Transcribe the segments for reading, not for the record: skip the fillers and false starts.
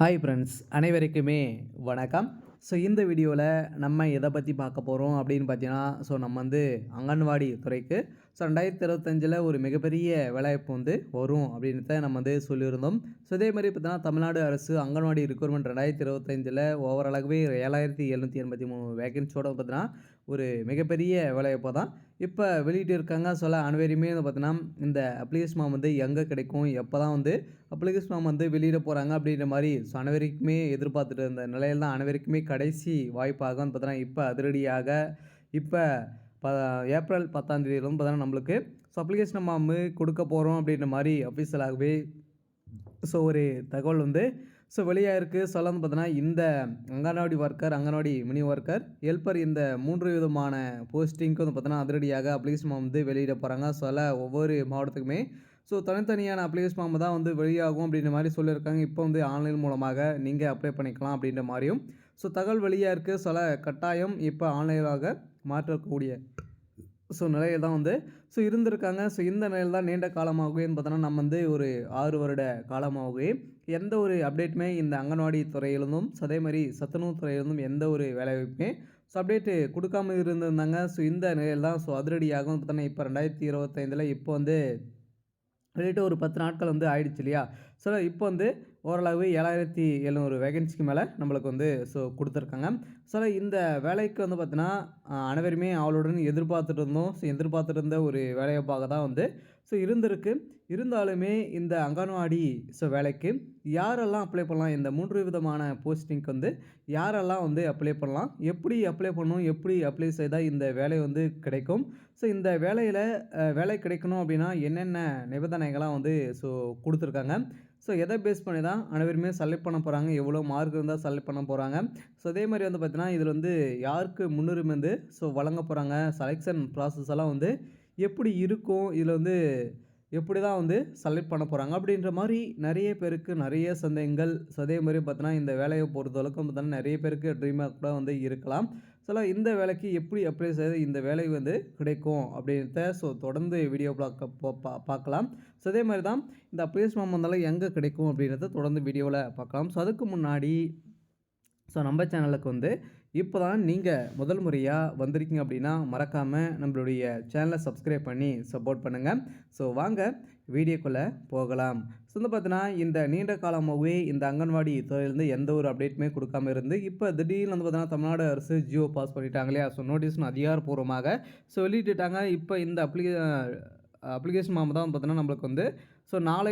Hi friends, அனைவருக்குமே வணக்கம். இந்த வீடியோவில் நம்ம எதை பற்றி பார்க்க போகிறோம் அப்படின்னு பார்த்தீங்கன்னா, நம்ம அங்கன்வாடி துறைக்கு 2025 ஒரு மிகப்பெரிய வேலைவாய்ப்பு வரும் அப்படின்றத நம்ம சொல்லியிருந்தோம். இதே மாதிரி பார்த்தீங்கன்னா, தமிழ்நாடு அரசு அங்கன்வாடி ரெக்ரூட்மெண்ட் 2025 ஓவராலாகவே 7783 வேகன்சியோட பார்த்தீங்கன்னா, ஒரு மிகப்பெரிய வேலைவாய்ப்பு தான் இப்போ வெளியிட்டிருக்காங்க. அனைவருமே பார்த்தீங்கன்னா, இந்த அப்ளிகேஷன் ஃபார்ம் எங்கே கிடைக்கும், எப்போ தான் அப்ளிகேஷன் ஃபார்ம் வெளியிட போகிறாங்க அப்படின்ற மாதிரி அனைவருக்குமே எதிர்பார்த்துட்டு இருந்த நிலையில் தான் அனைவருக்குமே கடைசி வாய்ப்பாக பார்த்தீங்கன்னா, இப்போ அதிரடியாக இப்போ ப ஏப்ரல் 10ஆம் தேதியிலேருந்து பார்த்தீங்கன்னா நம்மளுக்கு அப்ளிகேஷன் ஃபார்ம் கொடுக்க போகிறோம் அப்படின்ற மாதிரி அஃபீஷியலாகவே ஒரு தகவல் வெளியாயிருக்கு. பார்த்தீங்கன்னா, இந்த anganwadi worker, anganwadi mini worker, helper இந்த 3 விதமான போஸ்டிங்க்கு பார்த்தீங்கன்னா அதிரடியாக அப்ளிகேஷன் ஃபார்ம் வெளியிட போகிறாங்க. ஒவ்வொரு மாவட்டத்துக்குமே தனித்தனியான அப்ளிகேஷன் ஃபார்ம் தான் வெளியாகும் அப்படின்ற மாதிரி சொல்லியிருக்காங்க. இப்போ ஆன்லைன் மூலமாக நீங்கள் அப்ளை பண்ணிக்கலாம் அப்படின்ற மாதிரியும் தகவல் வெளியாக இருக்குது. கட்டாயம் இப்போ ஆன்லைனாக மாற்றக்கூடிய நிலையில் தான் இருந்திருக்காங்க. இந்த நிலையில் தான் நீண்ட காலமாகவே பார்த்தோன்னா நம்ம ஒரு 6 வருட காலமாகவே எந்த ஒரு அப்டேட்டுமே இந்த அங்கன்வாடி துறையிலிருந்தும் அதே மாதிரி சத்துணவு துறையிலிருந்தும் எந்த ஒரு வேலைவாய்ப்புமே அப்டேட்டு கொடுக்காம இருந்திருந்தாங்க. இந்த நிலையில் தான் அதிரடியாகவும் பார்த்தோன்னா இப்போ 2025 இப்போ வெளியிட்டு ஒரு 10 நாட்கள் ஆயிடுச்சு இல்லையா? இப்போ ஓரளவு 7700 வேகன்சிக்கு மேலே நம்மளுக்கு கொடுத்துருக்காங்க. இந்த வேலைக்கு பார்த்தீங்கன்னா, அனைவருமே ஆவலுடன் எதிர்பார்த்துட்டு இருந்தோம். எதிர்பார்த்துட்டு இருந்த ஒரு வேலைவாய்ப்பாக தான் இருந்திருக்கு. இருந்தாலுமே இந்த அங்கன்வாடி வேலைக்கு யாரெல்லாம் அப்ளை பண்ணலாம்? இந்த 3 விதமான போஸ்டிங்க்கு யாரெல்லாம் அப்ளை பண்ணலாம்? எப்படி அப்ளை பண்ணணும்? எப்படி அப்ளை செய்தால் இந்த வேலை கிடைக்கும்? இந்த வேலையில் வேலை கிடைக்கணும் அப்படின்னா என்னென்ன நிபந்தனைகள்லாம் கொடுத்துருக்காங்க? எதை பேஸ் பண்ணி தான் அனைவருமே செலக்ட் பண்ண போகிறாங்க? எவ்வளோ மார்க் இருந்தால் செலக்ட் பண்ண போகிறாங்க? அதே மாதிரி பார்த்தீங்கன்னா, இதில் யாருக்கு முன்னுரிமை வழங்க போகிறாங்க? செலெக்ஷன் ப்ராசஸ் எல்லாம் எப்படி இருக்கும்? இதில் எப்படி தான் செலக்ட் பண்ண போகிறாங்க? அப்படின்ற மாதிரி நிறைய பேருக்கு நிறைய சந்தேகங்கள். அதே மாதிரி பார்த்தீங்கன்னா, இந்த வேலையை பொறுத்தளவுக்கு பார்த்தீங்கன்னா நிறைய பேருக்கு ட்ரீமாக கூட இருக்கலாம். இந்த வேலைக்கு எப்படி அப்ளை செய்து இந்த வேலை கிடைக்கும் அப்படின்றத தொடர்ந்து வீடியோ பார்க்கலாம். அதே மாதிரி தான் இந்த அப்ளிகேஷன் ஃபார்ம் எங்கே கிடைக்கும் அப்படின்றத தொடர்ந்து வீடியோவில் பார்க்கலாம். அதுக்கு முன்னாடி நம்ம சேனலுக்கு இப்போ தான் நீங்கள் முதல் முறையாக வந்திருக்கீங்க அப்படின்னா மறக்காமல் நம்மளுடைய சேனலை சப்ஸ்கிரைப் பண்ணி சப்போர்ட் பண்ணுங்கள். வாங்க வீடியோக்குள்ளே போகலாம். பார்த்தீங்கன்னா, இந்த நீண்ட காலமாகவே இந்த அங்கன்வாடி துறையிலேருந்து எந்த ஒரு அப்டேட்டுமே கொடுக்காம இருந்து இப்போ திடீர்னு பார்த்தீங்கன்னா தமிழ்நாடு அரசு ஜியோ பாஸ் பண்ணிட்டாங்க இல்லையா? நோட்டீஸ்னு அதிகாரப்பூர்வமாக வெளியிட்டுட்டாங்க. இப்போ இந்த அப்ளிகேஷன் ஃபார்ம் தான் பார்த்தீங்கன்னா நம்மளுக்கு நாளை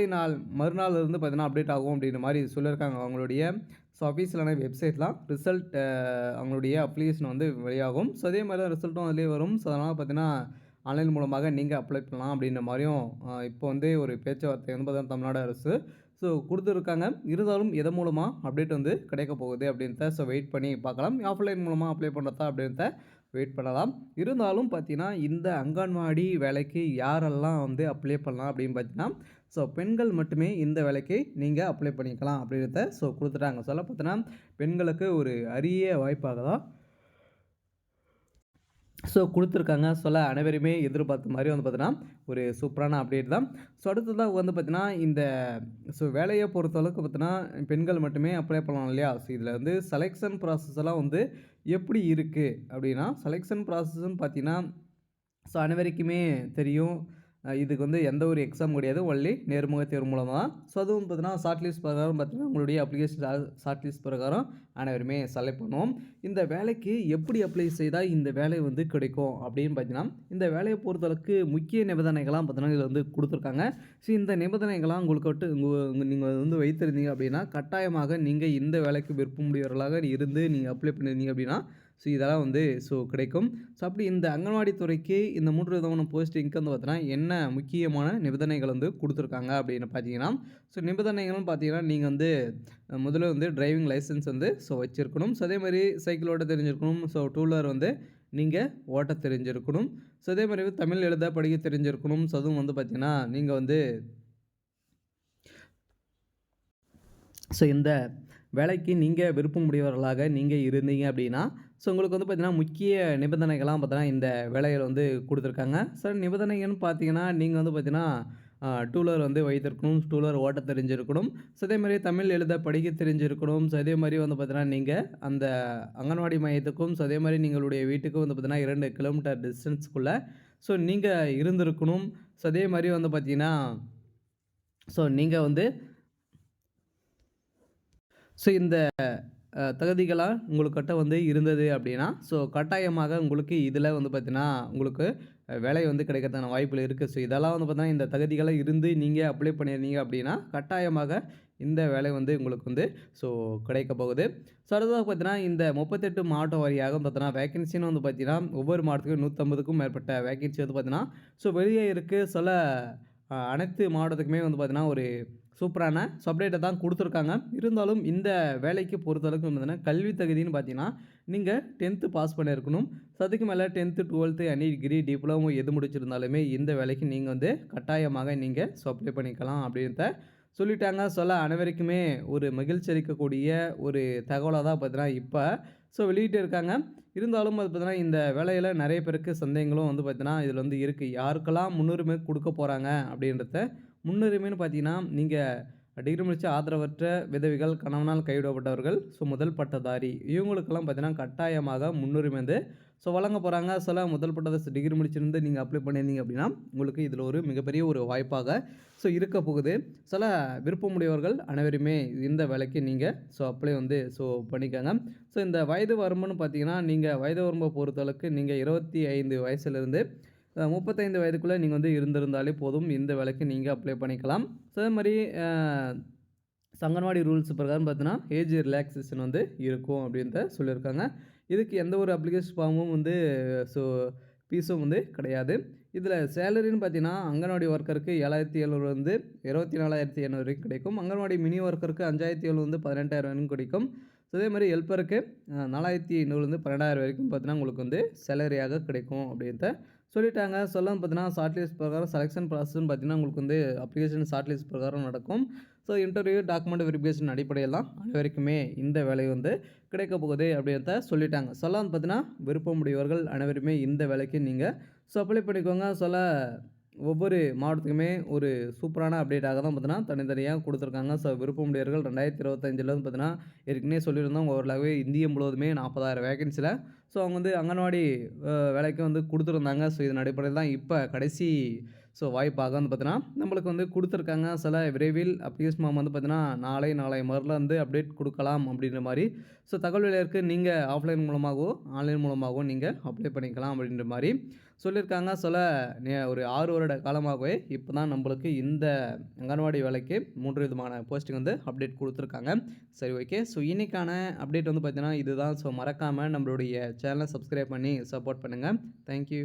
மறுநாள் இருந்து பார்த்தீங்கன்னா அப்டேட் ஆகும் அப்படின்ற மாதிரி சொல்லியிருக்காங்க. அவங்களுடைய அஃபீஷியலான வெப்சைட்லாம் ரிசல்ட் அவங்களுடைய அப்ளிகேஷன் வெளியாகும். அதே மாதிரி தான் ரிசல்ட்டும் அதிலே வரும். அதனால் பார்த்தீங்கன்னா ஆன்லைன் மூலமாக நீங்கள் அப்ளை பண்ணலாம் அப்படின்ற மாதிரியும் இப்போ ஒரு பேச்சுவார்த்தை பார்த்தீங்கன்னா தமிழ்நாடு அரசு கொடுத்துருக்காங்க. இருந்தாலும் எதன் மூலமாக அப்டேட் கிடைக்க போகுது அப்படின்றத வெயிட் பண்ணி பார்க்கலாம். ஆஃப்லைன் மூலமாக அப்ளை பண்ணுறதா அப்படின்றத வெயிட் பண்ணலாம். இருந்தாலும் பார்த்தீங்கன்னா, இந்த அங்கன்வாடி வேலைக்கு யாரெல்லாம் அப்ளை பண்ணலாம் அப்படின்னு பார்த்தீங்கன்னா, பெண்கள் மட்டுமே இந்த வேலைக்கு நீங்கள் அப்ளை பண்ணிக்கலாம் அப்படின்றத கொடுத்துட்டாங்க. பார்த்தீங்கன்னா, பெண்களுக்கு ஒரு அரிய வாய்ப்பாக தான் கொடுத்துருக்காங்க. அனைவருமே எதிர்பார்த்த மாதிரி பார்த்தீங்கன்னா, ஒரு சூப்பரான அப்டேட் தான். அடுத்ததாக பார்த்தீங்கன்னா, இந்த வேலையை பொறுத்தளவுக்கு பார்த்தீங்கன்னா, பெண்கள் மட்டுமே அப்ளை பண்ணலாம் இல்லையா? இதில் செலெக்ஷன் ப்ராசஸ் எல்லாம் எப்படி இருக்குது அப்படின்னா, செலெக்ஷன் ப்ராசஸ்ன்னு பார்த்தீங்கன்னா, அனைவருக்குமே தெரியும். இதுக்கு எந்த ஒரு எக்ஸாம் கிடையாது. ஒன்லி நேர்முக தேர்வு மூலமாக தான். அதுவும் பார்த்தீங்கன்னா, ஷார்ட் லிஸ்ட் பிரகாரம் பார்த்தீங்கன்னா, உங்களுடைய அப்ளிகேஷன் ஷார்ட் லிஸ்ட் பிரகாரம் அனைவருமே செலக்ட் பண்ணுவோம். இந்த வேலைக்கு எப்படி அப்ளை செய்தால் இந்த வேலை கிடைக்கும் அப்படின்னு பார்த்தீங்கன்னா, இந்த வேலையை பொறுத்தளவுக்கு முக்கிய நிபந்தனைகள்லாம் பார்த்தீங்கன்னா இதில் கொடுத்துருக்காங்க. இந்த நிபந்தனைகள்லாம் உங்களுக்கு நீங்கள் வைத்திருந்தீங்க அப்படின்னா, கட்டாயமாக நீங்கள் இந்த வேலைக்கு விருப்பமுடையவர்களாக இருந்து நீங்கள் அப்ளை பண்ணியிருந்தீங்க அப்படின்னா இதெல்லாம் கிடைக்கும். அப்படி இந்த அங்கன்வாடி துறைக்கு இந்த 3 விதமான போஸ்டிங்க்கு பார்த்தீங்கன்னா, என்ன முக்கியமான நிபந்தனைகள் கொடுத்துருக்காங்க அப்படின்னு பார்த்தீங்கன்னா, நிபந்தனைகள்னு பார்த்தீங்கன்னா, நீங்கள் முதல்ல டிரைவிங் லைசன்ஸ் வச்சுருக்கணும். அதே மாதிரி சைக்கிள் ஓட்ட தெரிஞ்சிருக்கணும். டூ வீலர் நீங்கள் ஓட்ட தெரிஞ்சிருக்கணும். அதே மாதிரி தமிழ் எழுத படிக்க தெரிஞ்சிருக்கணும். அதுவும் பார்த்தீங்கன்னா, நீங்கள் இந்த வேலைக்கு நீங்கள் விருப்பமுடையவர்களாக நீங்கள் இருந்தீங்க அப்படின்னா, உங்களுக்கு பார்த்தீங்கன்னா முக்கிய நிபந்தனைகள்லாம் பார்த்தீங்கன்னா இந்த வேலையில் கொடுத்துருக்காங்க. நிபந்தனைகள்னு பார்த்தீங்கன்னா, நீங்கள் பார்த்தீங்கன்னா டூ வீலர் வந்து வைத்திருக்கணும், டூ வீலர் ஓட்ட தெரிஞ்சிருக்கணும். ஸோ அதேமாதிரி தமிழ் எழுத படிக்க தெரிஞ்சிருக்கணும். ஸோ அதேமாதிரி வந்து பார்த்தீங்கன்னா, நீங்கள் அந்த அங்கன்வாடி மையத்துக்கும், ஸோ அதேமாதிரி நீங்களுடைய வீட்டுக்கும் வந்து பார்த்தீங்கன்னா 2 கிலோமீட்டர் டிஸ்டன்ஸ்க்குள்ள ஸோ நீங்கள் இருந்திருக்கணும். ஸோ அதேமாதிரி வந்து பார்த்தீங்கன்னா, ஸோ நீங்கள் வந்து ஸோ இந்த தகுதிகளாக உங்களுக்கிட்ட வந்து இருந்தது அப்படின்னா, ஸோ கட்டாயமாக உங்களுக்கு இதில வந்து பார்த்தீங்கன்னா, உங்களுக்கு வேலை வந்து கிடைக்கிறதுக்கான வாய்ப்புகள் இருக்குது. ஸோ இதெல்லாம் வந்து பார்த்தீங்கன்னா, இந்த தகுதிகள்லாம் இருந்து நீங்கள் அப்ளை பண்ணியிருந்தீங்க அப்படின்னா, கட்டாயமாக இந்த வேலை வந்து உங்களுக்கு வந்து ஸோ கிடைக்க போகுது. ஸோ அடுத்ததாக பார்த்தீங்கன்னா, இந்த 38 மாவட்ட வாரியாக பார்த்தீங்கன்னா, வேக்கன்சின்னு வந்து பார்த்தீங்கன்னா, ஒவ்வொரு மாவட்டத்துக்கும் 150க்கும் மேற்பட்ட வேக்கன்சி வந்து பார்த்தீங்கன்னா, ஸோ வெளியே இருக்கு. சில அனைத்து மாவட்டத்துக்குமே வந்து பார்த்தீங்கன்னா, ஒரு சூப்பரான அப்டேட்ட தான் குடுத்துருக்காங்க. இருந்தாலும் இந்த வேலைக்கு பொறுத்தளவுக்கு பார்த்தீங்கன்னா, கல்வி தகுதின்னு பார்த்தீங்கன்னா, நீங்க 10த் பாஸ் பண்ணியிருக்கணும். ஸோ அதுக்கு மேல 10த், 12த் எனி டிகிரி, டிப்ளமோ எது முடிச்சிருந்தாலுமே இந்த வேலைக்கு நீங்க வந்து கட்டாயமாக நீங்க அப்ளை பண்ணிக்கலாம் அப்படின்றத சொல்லிட்டாங்க. அனைவருக்குமே ஒரு மகிழ்ச்சி அளிக்கக்கூடிய ஒரு தகவலா தான் பார்த்தீங்கன்னா, இப்ப வெளியிட்டு இருக்காங்க. இருந்தாலும் அது பார்த்தீங்கன்னா, இந்த வேலையில நெறைய பேருக்கு சந்தேகங்களும் வந்து பார்த்தீங்கன்னா, இதில வந்து இருக்கு. யாருக்கெல்லாம் முன்னுரிமை குடுக்க போறாங்க அப்படின்றத முன்னுரிமைன்னு பார்த்தீங்கன்னா, நீங்க டிகிரி முடிச்ச ஆதரவற்ற விதவைகள், கணவனால் கைவிடப்பட்டவர்கள், முதல் பட்டதாரி இவங்களுக்கெல்லாம் பார்த்தீங்கன்னா, கட்டாயமாக முன்னுரிமை வந்து வழங்க போறாங்க. முதல் பட்டத டிகிரி முடிச்சிருந்து நீங்க அப்ளை பண்ணியிருந்தீங்க அப்படின்னா, உங்களுக்கு இதில ஒரு மிகப்பெரிய ஒரு வாய்ப்பாக இருக்க போகுது. விருப்பமுடையவர்கள் அனைவருமே இந்த வேலைக்கு நீங்க அப்ளை வந்து பண்ணிக்கங்க. இந்த வயது வரம்புன்னு பார்த்தீங்கன்னா, நீங்க வயது வரம்ப பொறுத்தளவுக்கு நீங்க 25 வயசுலேருந்து 35 வயதுக்குள்ள நீங்க வந்து இருந்திருந்தாலே போதும். இந்த வேலைக்கு நீங்க அப்ளை பண்ணிக்கலாம். அதே மாரி அங்கன்வாடி ரூல்ஸ் பிரகாரம் பார்த்தீங்கன்னா, ஏஜ் ரிலாக்சேஷன் வந்து இருக்கும் அப்படின்றத சொல்லியிருக்காங்க. இதுக்கு எந்த ஒரு அப்ளிகேஷன் ஃபார்மும் வந்து ஸோ ஃபீஸும் வந்து கிடையாது. இதில சேலரின்னு பார்த்தீங்கன்னா, அங்கன்வாடி ஒர்க்கருக்கு 7,700 வந்து 24,800 வரைக்கும் கிடைக்கும். அங்கன்வாடி மினி ஒர்க்கருக்கு 5,700 வந்து 18,000 வரைக்கும் கிடைக்கும். அதே மாரி ஹெல்ப்பருக்கு 4,500 12,000 வரைக்கும் பார்த்தீங்கன்னா, உங்களுக்கு வந்து சேலரியாக கிடைக்கும் அப்படின்றத சொல்லிட்டாங்க. பார்த்தீங்கன்னா, ஷார்ட் லிஸ்ட் பிரகாரம் செலக்ஷன் ப்ராசஸ்ன்னு பார்த்தீங்கன்னா, உங்களுக்கு வந்து அப்ளிகேஷன் ஷார்ட் லிஸ்ட் பிரகாரம் நடக்கும். இன்டர்வியூ, டாக்குமெண்ட் வெரிஃபிகேஷன் அடிப்படையில் தான் அனைவருக்குமே இந்த வேலை வந்து கிடைக்க போகுது அப்படின்றத சொல்லிட்டாங்க. பார்த்தீங்கன்னா, விருப்பமுடையவர்கள் அனைவருமே இந்த வேலைக்கு நீங்க அப்ளை பண்ணிக்கோங்க. ஒவ்வொரு மாவட்டத்துக்குமே ஒரு சூப்பரான அப்டேட்டாக தான் பார்த்தீங்கன்னா, தனித்தனியா குடுத்துருக்காங்க. விருப்பமுடையவர்கள் 2025ல வந்து பார்த்தீங்கன்னா, ஏற்கனவே சொல்லியிருந்தோம் ஓரளவு இந்தியா முழுவதுமே 40,000 வேக்கன்சில அவங்க வந்து அங்கன்வாடி வேலைக்கு வந்து குடுத்துருந்தாங்க. இதன் அடிப்படையில் தான் இப்ப கடைசி வாய்ப்பாக வந்து பார்த்தீங்கன்னா, நம்மளுக்கு வந்து குடுத்துருக்காங்க. விரைவில் அப்ளிகேஷன் ஃபார்ம் வந்து பார்த்தீங்கன்னா, நாளை மறுநாள் வந்து அப்டேட் குடுக்கலாம் அப்படின்ற மாரி தகவல் இருக்கு. நீங்க ஆஃப்லைன் மூலமாகவோ, ஆன்லைன் மூலமாகவோ நீங்க அப்ளை பண்ணிக்கலாம் அப்படின்ற மாரி சொல்லியிருக்காங்க. ஒரு 6 வருட காலமாகவே இப்ப தான் நம்மளுக்கு இந்த அங்கன்வாடி வேலைக்கு 3 விதமான போஸ்டிங் வந்து அப்டேட் குடுத்துருக்காங்க. சரி, ஓகே. இன்னைக்கான அப்டேட் வந்து பார்த்தீங்கன்னா, இதுதான். மறக்காம நம்மளுடைய சேனலை சப்ஸ்கிரைப் பண்ணி சப்போர்ட் பண்ணுங்க. Thank you.